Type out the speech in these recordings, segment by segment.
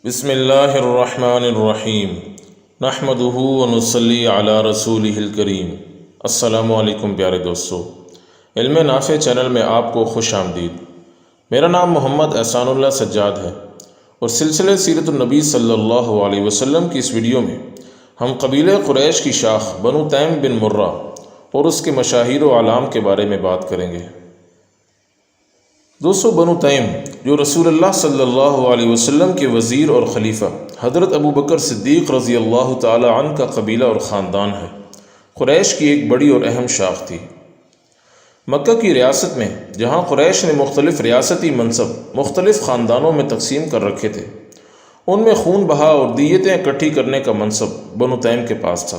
بسم اللہ الرحمن الرحیم نحمدہ ونصلی علی رسولہ الکریم۔ السلام علیکم پیارے دوستو، علم نافع چینل میں آپ کو خوش آمدید۔ میرا نام محمد احسان اللہ سجاد ہے اور سلسلہ سیرت النبی صلی اللہ علیہ وسلم کی اس ویڈیو میں ہم قبیلہ قریش کی شاخ بنو تیم بن مرہ اور اس کے مشاہیر و اعلام کے بارے میں بات کریں گے۔ دوستو، بنو تیم جو رسول اللہ صلی اللہ علیہ وسلم کے وزیر اور خلیفہ حضرت ابو بکر صدیق رضی اللہ تعالی عنہ کا قبیلہ اور خاندان ہے، قریش کی ایک بڑی اور اہم شاخ تھی۔ مکہ کی ریاست میں جہاں قریش نے مختلف ریاستی منصب مختلف خاندانوں میں تقسیم کر رکھے تھے، ان میں خون بہا اور دیتیں اکٹھی کرنے کا منصب بنو تیم کے پاس تھا۔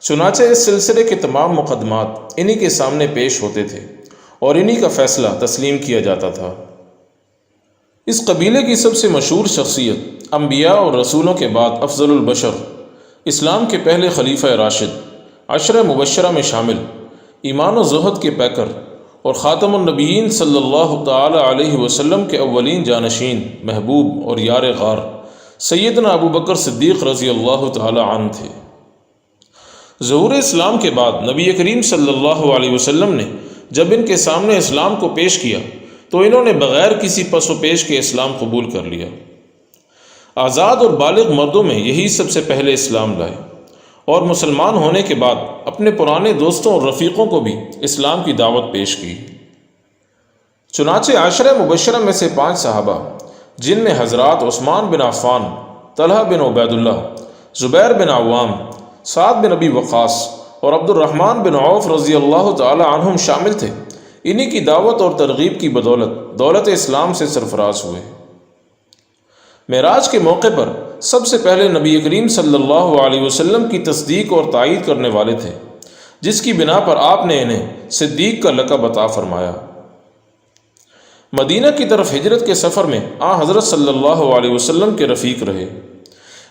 چنانچہ اس سلسلے کے تمام مقدمات انہی کے سامنے پیش ہوتے تھے اور انہی کا فیصلہ تسلیم کیا جاتا تھا۔ اس قبیلے کی سب سے مشہور شخصیت انبیاء اور رسولوں کے بعد افضل البشر، اسلام کے پہلے خلیفہ راشد، عشرہ مبشرہ میں شامل، ایمان و زہد کے پیکر اور خاتم النبیین صلی اللہ تعالی علیہ وسلم کے اولین جانشین، محبوب اور یار غار سیدنا ابو بکر صدیق رضی اللہ تعالی عنہ تھے۔ ظہور اسلام کے بعد نبی کریم صلی اللہ علیہ وسلم نے جب ان کے سامنے اسلام کو پیش کیا تو انہوں نے بغیر کسی پس و پیش کے اسلام قبول کر لیا۔ آزاد اور بالغ مردوں میں یہی سب سے پہلے اسلام لائے اور مسلمان ہونے کے بعد اپنے پرانے دوستوں اور رفیقوں کو بھی اسلام کی دعوت پیش کی۔ چنانچہ عشرہ مبشرہ میں سے 5 صحابہ، جن میں حضرات عثمان بن عفان، طلحہ بن عبید اللہ، زبیر بن عوام، سعد بن ابی وقاص اور عبد الرحمن بن عوف رضی اللہ تعالی عنہم شامل تھے، انہی کی دعوت اور ترغیب کی بدولت دولت اسلام سے سرفراز ہوئے۔ معراج کے موقع پر سب سے پہلے نبی کریم صلی اللہ علیہ وسلم کی تصدیق اور تائید کرنے والے تھے، جس کی بنا پر آپ نے انہیں صدیق کا لقب عطا فرمایا۔ مدینہ کی طرف ہجرت کے سفر میں حضرت صلی اللہ علیہ وسلم کے رفیق رہے،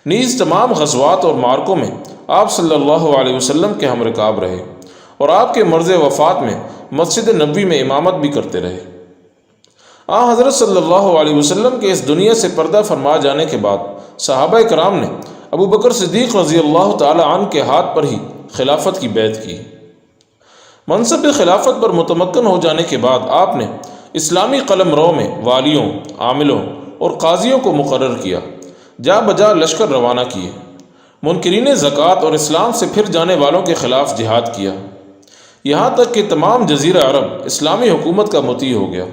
نیز تمام غزوات اور معرکوں میں آپ صلی اللہ علیہ وسلم کے ہم رکاب رہے اور آپ کے مرض وفات میں مسجد نبوی میں امامت بھی کرتے رہے۔ حضرت صلی اللہ علیہ وسلم کے اس دنیا سے پردہ فرما جانے کے بعد صحابہ کرام نے ابو بکر صدیق رضی اللہ تعالی عنہ کے ہاتھ پر ہی خلافت کی بیعت کی۔ منصب خلافت پر متمکن ہو جانے کے بعد آپ نے اسلامی قلم رو میں والیوں، عاملوں اور قاضیوں کو مقرر کیا، جا بجا لشکر روانہ کیے، منکرین زکوٰۃ اور اسلام سے پھر جانے والوں کے خلاف جہاد کیا، یہاں تک کہ تمام جزیرہ عرب اسلامی حکومت کا مطیع ہو گیا۔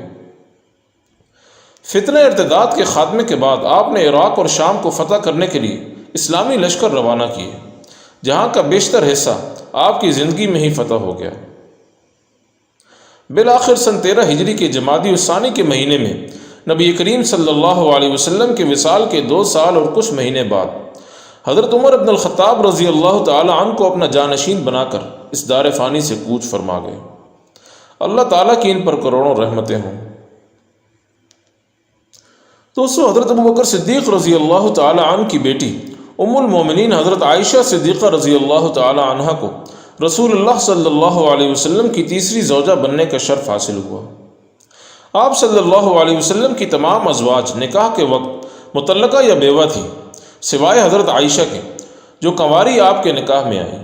فتنہ ارتداد کے خاتمے کے بعد آپ نے عراق اور شام کو فتح کرنے کے لیے اسلامی لشکر روانہ کیے، جہاں کا بیشتر حصہ آپ کی زندگی میں ہی فتح ہو گیا۔ بالآخر سن 13 ہجری کے جمادی الثانی کے مہینے میں نبی کریم صلی اللہ علیہ وسلم کے وصال کے 2 سال اور کچھ مہینے بعد حضرت عمر بن الخطاب رضی اللہ تعالی عنہ کو اپنا جانشین بنا کر اس دار فانی سے کوچ فرما گئے۔ اللہ تعالیٰ کی ان پر کروڑوں رحمتیں ہوں۔ دوستو، حضرت ابو بکر صدیق رضی اللہ تعالی عنہ کی بیٹی ام المومنین حضرت عائشہ صدیقہ رضی اللہ تعالی عنہ کو رسول اللہ صلی اللہ علیہ وسلم کی تیسری زوجہ بننے کا شرف حاصل ہوا۔ آپ صلی اللہ علیہ وسلم کی تمام ازواج نکاح کے وقت مطلقہ یا بیوہ تھی، سوائے حضرت عائشہ کے جو کنواری آپ کے نکاح میں آئی۔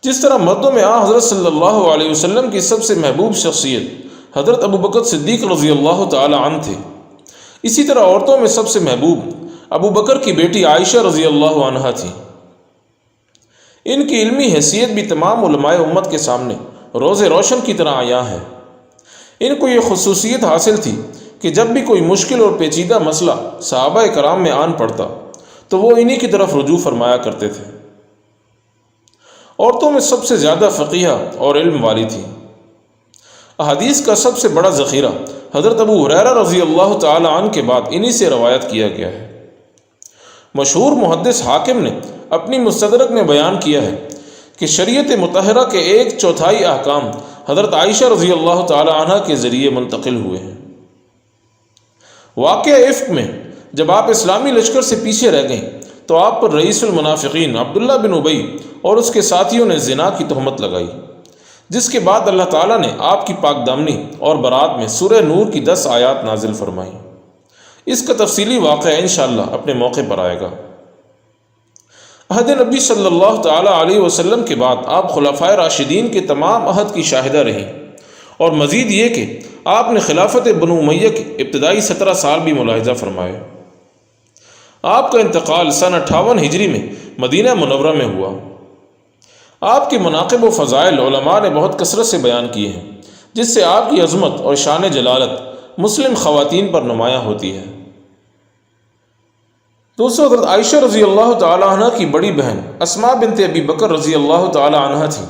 جس طرح مردوں میں حضرت صلی اللہ علیہ وسلم کی سب سے محبوب شخصیت حضرت ابو بکر صدیق رضی اللہ تعالی عنہ تھے، اسی طرح عورتوں میں سب سے محبوب ابو بکر کی بیٹی عائشہ رضی اللہ عنہا تھی۔ ان کی علمی حیثیت بھی تمام علماء امت کے سامنے روز روشن کی طرح عیاں ہے۔ ان کو یہ خصوصیت حاصل تھی کہ جب بھی کوئی مشکل اور پیچیدہ مسئلہ صحابہ کرام میں آن پڑتا تو وہ انہی کی طرف رجوع فرمایا کرتے تھے۔ عورتوں میں سب سے زیادہ فقیہ اور علم والی تھی۔ احادیث کا سب سے بڑا ذخیرہ حضرت ابو ہریرہ رضی اللہ تعالی عنہ کے بعد انہی سے روایت کیا گیا ہے۔ مشہور محدث حاکم نے اپنی مستدرک میں بیان کیا ہے کہ شریعت مطہرہ کے 1/4 احکام حضرت عائشہ رضی اللہ تعالی عنہ کے ذریعے منتقل ہوئے ہیں۔ واقعہ افک میں جب آپ اسلامی لشکر سے پیچھے رہ گئیں تو آپ پر رئیس المنافقین عبداللہ بن ابی اور اس کے ساتھیوں نے زنا کی تہمت لگائی، جس کے بعد اللہ تعالیٰ نے آپ کی پاک دامنی اور برات میں سورہ نور کی 10 آیات نازل فرمائیں۔ اس کا تفصیلی واقعہ انشاءاللہ اپنے موقع پر آئے گا۔ عہد نبی صلی اللہ تعالیٰ علیہ وسلم کے بعد آپ خلفائے راشدین کے تمام عہد کی شاہدہ رہیں، اور مزید یہ کہ آپ نے خلافت بنو امیہ کے ابتدائی 17 سال بھی ملاحظہ فرمائے۔ آپ کا انتقال سن 58 ہجری میں مدینہ منورہ میں ہوا۔ آپ کے مناقب و فضائل علماء نے بہت کثرت سے بیان کیے ہیں، جس سے آپ کی عظمت اور شان جلالت مسلم خواتین پر نمایاں ہوتی ہے۔ دوستو، حضرت عائشہ رضی اللہ تعالی عنہ کی بڑی بہن اسماء بنت ابی بکر رضی اللہ تعالی عنہ تھیں،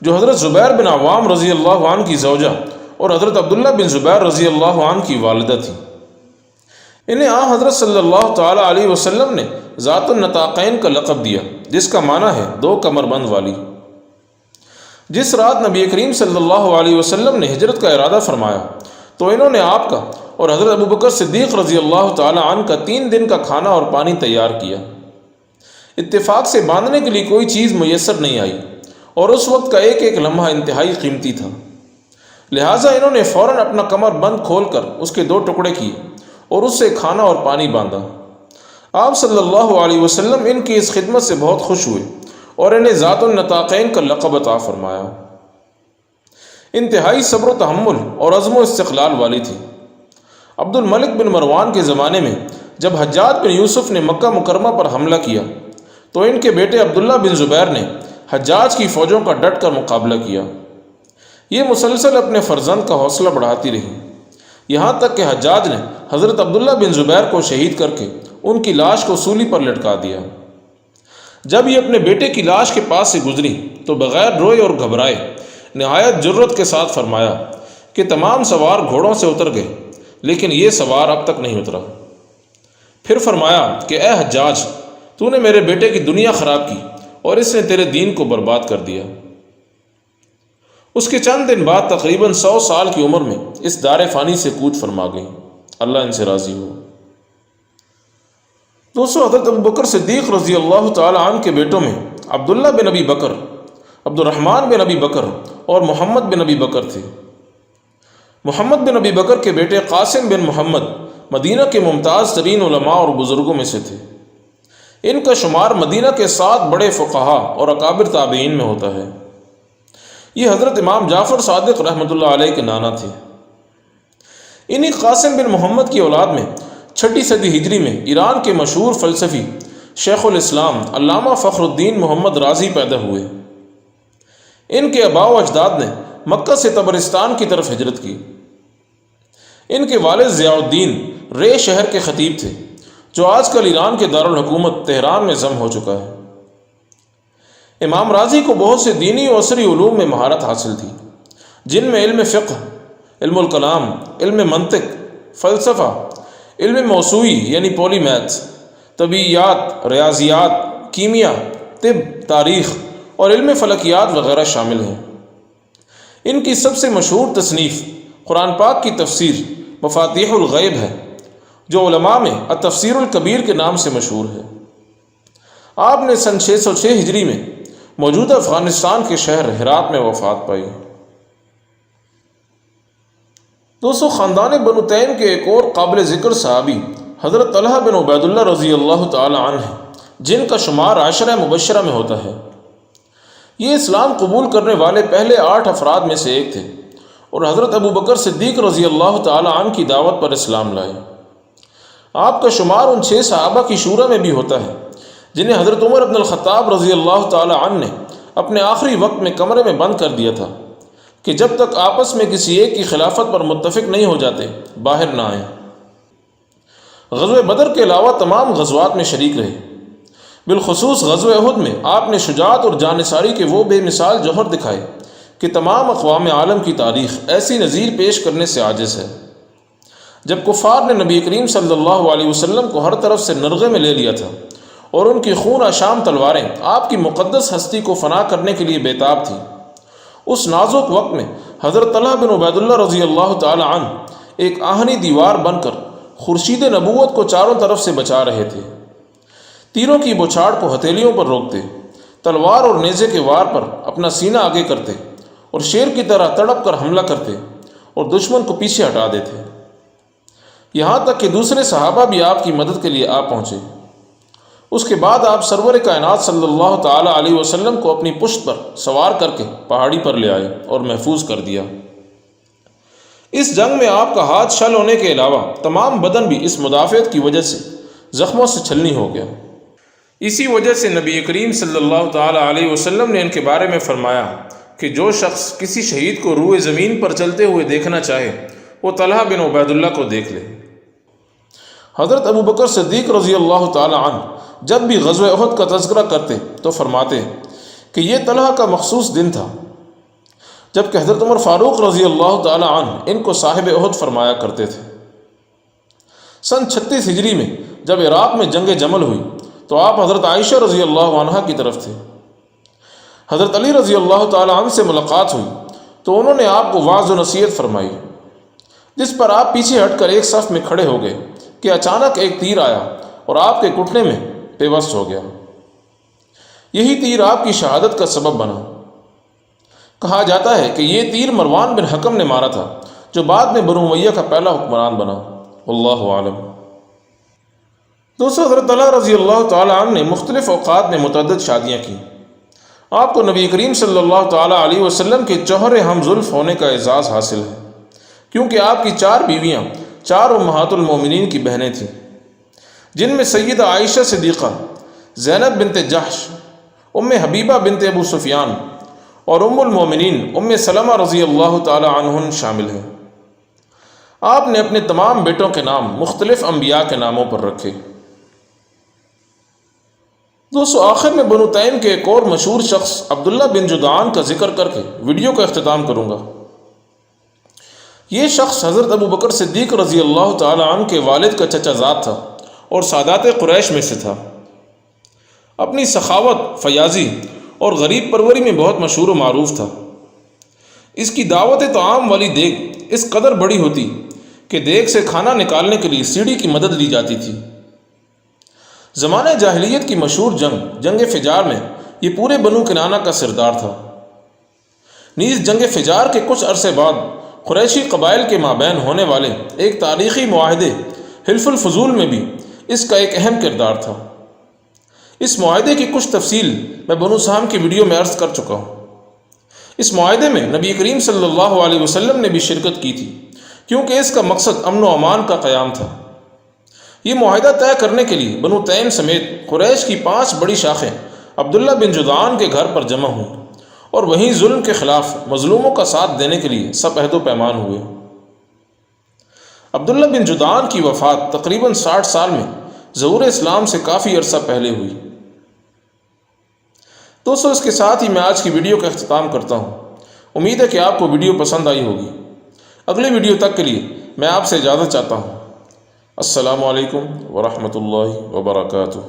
جو حضرت زبیر بن عوام رضی اللہ عنہ کی زوجہ اور حضرت عبداللہ بن زبیر رضی اللہ عنہ کی والدہ تھیں۔ انہیں حضرت صلی اللہ تعالی علیہ وسلم نے ذات النطاقین کا لقب دیا، جس کا معنی ہے دو کمر بند والی۔ جس رات نبی کریم صلی اللہ علیہ وسلم نے ہجرت کا ارادہ فرمایا تو انہوں نے آپ کا اور حضرت ابو بکر صدیق رضی اللہ تعالی عنہ کا 3 دن کا کھانا اور پانی تیار کیا۔ اتفاق سے باندھنے کے لیے کوئی چیز میسر نہیں آئی، اور اس وقت کا ایک ایک لمحہ انتہائی قیمتی تھا، لہٰذا انہوں نے فوراً اپنا کمر بند کھول کر اس کے 2 ٹکڑے کیے اور اس سے کھانا اور پانی باندھا۔ آپ صلی اللہ علیہ وسلم ان کی اس خدمت سے بہت خوش ہوئے اور انہیں ذات النطاقین کا لقب عطا فرمایا۔ انتہائی صبر و تحمل اور عزم و استقلال والی تھی۔ عبد الملک بن مروان کے زمانے میں جب حجاج بن یوسف نے مکہ مکرمہ پر حملہ کیا تو ان کے بیٹے عبداللہ بن زبیر نے حجاج کی فوجوں کا ڈٹ کر مقابلہ کیا۔ یہ مسلسل اپنے فرزند کا حوصلہ بڑھاتی رہی، یہاں تک کہ حجاج نے حضرت عبداللہ بن زبیر کو شہید کر کے ان کی لاش کو سولی پر لٹکا دیا۔ جب یہ اپنے بیٹے کی لاش کے پاس سے گزری تو بغیر روئے اور گھبرائے نہایت جرت کے ساتھ فرمایا کہ تمام سوار گھوڑوں سے اتر گئے، لیکن یہ سوار اب تک نہیں اترا۔ پھر فرمایا کہ اے حجاج، تو نے میرے بیٹے کی دنیا خراب کی اور اس نے تیرے دین کو برباد کر دیا۔ اس کے چند دن بعد تقریباً 100 سال کی عمر میں اس دار فانی سے کوچ فرما گئی، اللہ ان سے راضی ہو۔ دوستو، حضرت ابو بکر صدیق رضی اللہ تعالی عنہ کے بیٹوں میں عبداللہ بن ابی بکر، عبد الرحمن بن ابی بکر اور محمد بن ابی بکر تھے۔ محمد بن ابی بکر کے بیٹے قاسم بن محمد مدینہ کے ممتاز ترین علماء اور بزرگوں میں سے تھے۔ ان کا شمار مدینہ کے 7 بڑے فقہا اور اکابر تابعین میں ہوتا ہے۔ یہ حضرت امام جعفر صادق رحمۃ اللہ علیہ کے نانا تھے۔ انہی قاسم بن محمد کی اولاد میں 6 صدی ہجری میں ایران کے مشہور فلسفی شیخ الاسلام علامہ فخر الدین محمد رازی پیدا ہوئے۔ ان کے آباء و اجداد نے مکہ سے طبرستان کی طرف ہجرت کی۔ ان کے والد ضیاء الدین رے شہر کے خطیب تھے، جو آج کل ایران کے دارالحکومت تہران میں ضم ہو چکا ہے۔ امام رازی کو بہت سے دینی و عصری علوم میں مہارت حاصل تھی، جن میں علم فقہ، علم الکلام، علم منطق، فلسفہ، علم موسوعی یعنی پولی میتھس، طبیعیات، ریاضیات، کیمیا، طب، تاریخ اور علم فلکیات وغیرہ شامل ہیں۔ ان کی سب سے مشہور تصنیف قرآن پاک کی تفسیر مفاتیح الغیب ہے، جو علماء میں التفسیر الکبیر کے نام سے مشہور ہے۔ آپ نے سن 606 ہجری میں موجودہ افغانستان کے شہر ہرات میں وفات پائی۔ دوستو، خاندان بنو تیم کے ایک اور قابل ذکر صحابی حضرت طلحہ بن عبید اللہ رضی اللہ تعالی عنہ ہیں، جن کا شمار 10 مبشرہ میں ہوتا ہے۔ یہ اسلام قبول کرنے والے پہلے 8 افراد میں سے ایک تھے اور حضرت ابو بکر صدیق رضی اللہ تعالی عنہ کی دعوت پر اسلام لائے۔ آپ کا شمار ان 6 صحابہ کی شورا میں بھی ہوتا ہے جنہیں حضرت عمر بن الخطاب رضی اللہ تعالی عنہ نے اپنے آخری وقت میں کمرے میں بند کر دیا تھا کہ جب تک آپس میں کسی ایک کی خلافت پر متفق نہیں ہو جاتے باہر نہ آئیں۔ غزوہ بدر کے علاوہ تمام غزوات میں شریک رہے، بالخصوص غزوہ احد میں آپ نے شجاعت اور جانثاری کے وہ بے مثال جوہر دکھائے کہ تمام اقوام عالم کی تاریخ ایسی نظیر پیش کرنے سے عاجز ہے۔ جب کفار نے نبی کریم صلی اللہ علیہ وسلم کو ہر طرف سے نرغے میں لے لیا تھا اور ان کی خون آشام تلواریں آپ کی مقدس ہستی کو فنا کرنے کے لیے بےتاب تھیں، اس نازک وقت میں حضرت طلحہ بن عبید اللہ رضی اللہ تعالی عنہ ایک آہنی دیوار بن کر خورشید نبوت کو چاروں طرف سے بچا رہے تھے۔ تیروں کی بوچھاڑ کو ہتھیلیوں پر روکتے، تلوار اور نیزے کے وار پر اپنا سینہ آگے کرتے اور شیر کی طرح تڑپ کر حملہ کرتے اور دشمن کو پیچھے ہٹا دیتے۔ یہاں تک کہ دوسرے صحابہ بھی آپ کی مدد کے لیے آ پہنچے۔ اس کے بعد آپ سرور کائنات صلی اللہ تعالیٰ علیہ وسلم کو اپنی پشت پر سوار کر کے پہاڑی پر لے آئے اور محفوظ کر دیا۔ اس جنگ میں آپ کا ہاتھ شل ہونے کے علاوہ تمام بدن بھی اس مدافعت کی وجہ سے زخموں سے چھلنی ہو گیا۔ اسی وجہ سے نبی کریم صلی اللہ تعالیٰ علیہ وسلم نے ان کے بارے میں فرمایا کہ جو شخص کسی شہید کو روئے زمین پر چلتے ہوئے دیکھنا چاہے وہ طلحہ بن عبید اللہ کو دیکھ لے۔ حضرت ابو بکر صدیق رضی اللہ تعالیٰ عنہ جب بھی غزوہ احد کا تذکرہ کرتے تو فرماتے کہ یہ طلحہ کا مخصوص دن تھا، جبکہ حضرت عمر فاروق رضی اللہ تعالیٰ عنہ ان کو صاحب احد فرمایا کرتے تھے۔ سن 36 ہجری میں جب عراق میں جنگ جمل ہوئی تو آپ حضرت عائشہ رضی اللہ عنہا کی طرف تھے۔ حضرت علی رضی اللہ تعالیٰ عنہ سے ملاقات ہوئی تو انہوں نے آپ کو وعظ و نصیحت فرمائی، جس پر آپ پیچھے ہٹ کر ایک صف میں کھڑے ہو گئے کہ اچانک ایک تیر آیا اور آپ کے گھٹنے میں پیوست ہو گیا۔ یہی تیر آپ کی شہادت کا سبب بنا۔ کہا جاتا ہے کہ یہ تیر مروان بن حکم نے مارا تھا، جو بعد میں بنو امیہ کا پہلا حکمران بنا۔ واللہ عالم۔ دوستو، حضرت طلحہ رضی اللہ تعالیٰ عنہ نے مختلف اوقات میں متعدد شادیاں کی۔ آپ کو نبی کریم صلی اللہ تعالیٰ علیہ وسلم کے جوہر ہم زلف ہونے کا اعزاز حاصل ہے، کیونکہ آپ کی 4 بیویاں 4 امہات المومنین کی بہنیں تھیں، جن میں سیدہ عائشہ صدیقہ، زینب بنت جحش، ام حبیبہ بنت ابو سفیان اور ام المومنین ام سلمہ رضی اللہ تعالی عنہن شامل ہیں۔ آپ نے اپنے تمام بیٹوں کے نام مختلف انبیاء کے ناموں پر رکھے۔ دوستو، آخر میں بنو تیم کے ایک اور مشہور شخص عبداللہ بن جدعان کا ذکر کر کے ویڈیو کا اختتام کروں گا۔ یہ شخص حضرت ابو بکر صدیق رضی اللہ تعالی عنہ کے والد کا چچا زاد تھا اور سادات قریش میں سے تھا۔ اپنی سخاوت، فیاضی اور غریب پروری میں بہت مشہور و معروف تھا۔ اس کی دعوت طعام والی دیگ اس قدر بڑی ہوتی کہ دیگ سے کھانا نکالنے کے لیے سیڑھی کی مدد لی جاتی تھی۔ زمانہ جاہلیت کی مشہور جنگ فجار میں یہ پورے بنو کنانہ کا سردار تھا۔ نیز جنگ فجار کے کچھ عرصے بعد قریشی قبائل کے مابین ہونے والے ایک تاریخی معاہدے حلف الفضول میں بھی اس کا ایک اہم کردار تھا۔ اس معاہدے کی کچھ تفصیل میں بنو سہم کی ویڈیو میں عرض کر چکا ہوں۔ اس معاہدے میں نبی کریم صلی اللہ علیہ وسلم نے بھی شرکت کی تھی، کیونکہ اس کا مقصد امن و امان کا قیام تھا۔ یہ معاہدہ طے کرنے کے لیے بنو تیم سمیت قریش کی 5 بڑی شاخیں عبداللہ بن جدعان کے گھر پر جمع ہوئیں اور وہیں ظلم کے خلاف مظلوموں کا ساتھ دینے کے لیے سب عہد و پیمان ہوئے۔ عبداللہ بن جدعان کی وفات تقریباً 60 سال میں ظہور اسلام سے کافی عرصہ پہلے ہوئی۔ دوستو، اس کے ساتھ ہی میں آج کی ویڈیو کا اختتام کرتا ہوں۔ امید ہے کہ آپ کو ویڈیو پسند آئی ہوگی۔ اگلی ویڈیو تک کے لیے میں آپ سے اجازت چاہتا ہوں۔ السلام علیکم ورحمۃ اللہ وبرکاتہ۔